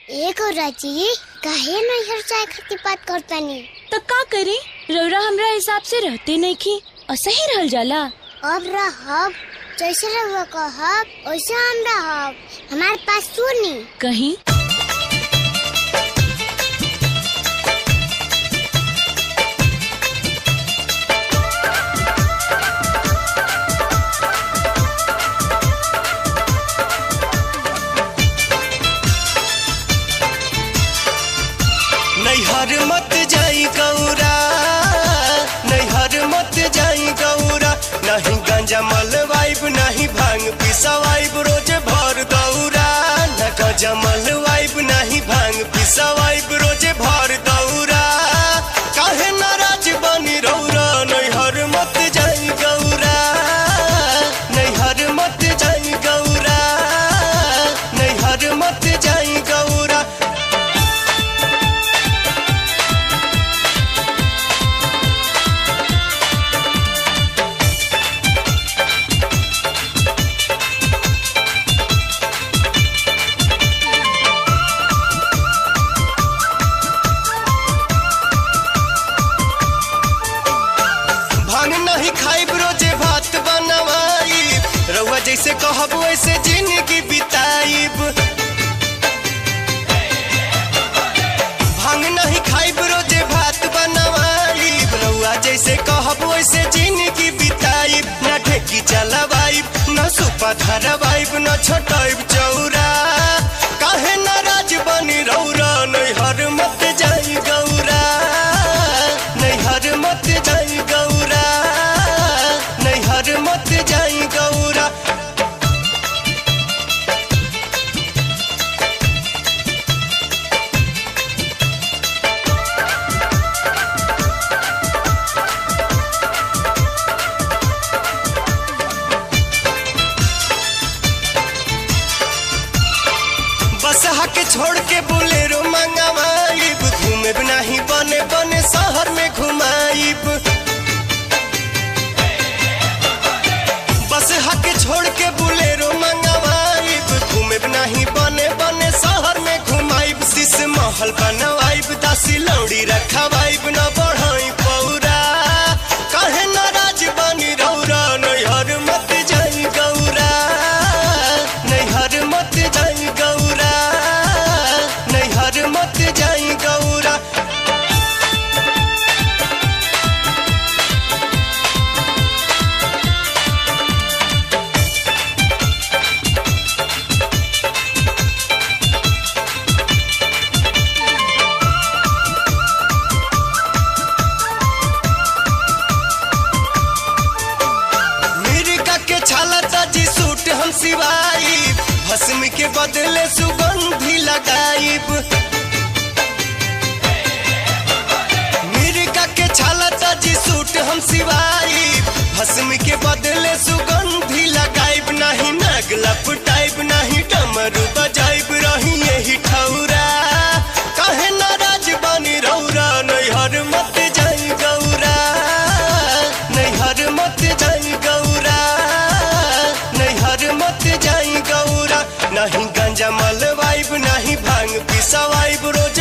एक और राजी काहे नैहर चाय खातिर बात करतानी तो का करी? रौरा हमरा हिसाब से रहते नहीं की असही रहल जाला। अब रहब जैसे रहुआ कहब वैसे हम रहब। हमारे पास सुनी कहीं नैहर मत जाई गौरा, नैहर मत जाई गौरा, नहीं गांजा मलवाइब नहीं भांग पिसवाइब रोज भर दौरा। न गांजा मलवाइब नहीं भांग पिसवाइब रोज भर दौरा। काहे नाराज बनी रौरा, नैहर मत जाई गौरा, नैहर मत जाई गौरा, नैहर मत जाई गौरा। नहीं खाइब रोजे भात बनवाइब, रउआ जैसे कहब वैसे जिंदगी बिताइब। भांग नहीं खाइब रोजे भात बनवाइब, रउआ जैसे कहब वैसे जिंदगी बिताइब। न ढेकी चलवाइब न सुपा धरवाइब न छोटाइब चौरा। काहे नाराज बनी रौरा, नैहर मत जाई गौरा, नैहर मत जाई गौरा, नैहर मत जाई गौरा। बस हके छोड़ के बोलेरो मंगवाइब, घूमे नहीं बने बने शहर में घुमाइब। बस हके छोड़ के बोलेरो मंगवाइब, घूमे नहीं बने बने शहर में घुमाइब। शीश महल बनवाइब, दासी लौड़ी रखवाइब, न बढ़ाई पौरा। काहे नाराज बनी रौरा, नैहर मत जाई गौरा, नैहर मत जाई गौरा, नैहर मत जाई गौरा। के छाला ताजी सूट हम सिवाइब, भस्म के बदले सुगंधी लगाइब। मिर्गा के छाला ताजी सूट हम सिवाइब, भस्म के बदले सुगंधी लगाइब। नहीं नाग लपटाइब नहीं डमरू बजाइब, रही यही ठौरा। काहे नाराज बनी रौरा, नैहर मत जाई गौरा, नैहर मत जाई गौरा, नैहर मत जाई गौरा। नहीं गांजा मलवाइब नहीं भांग पिसवाइब रोज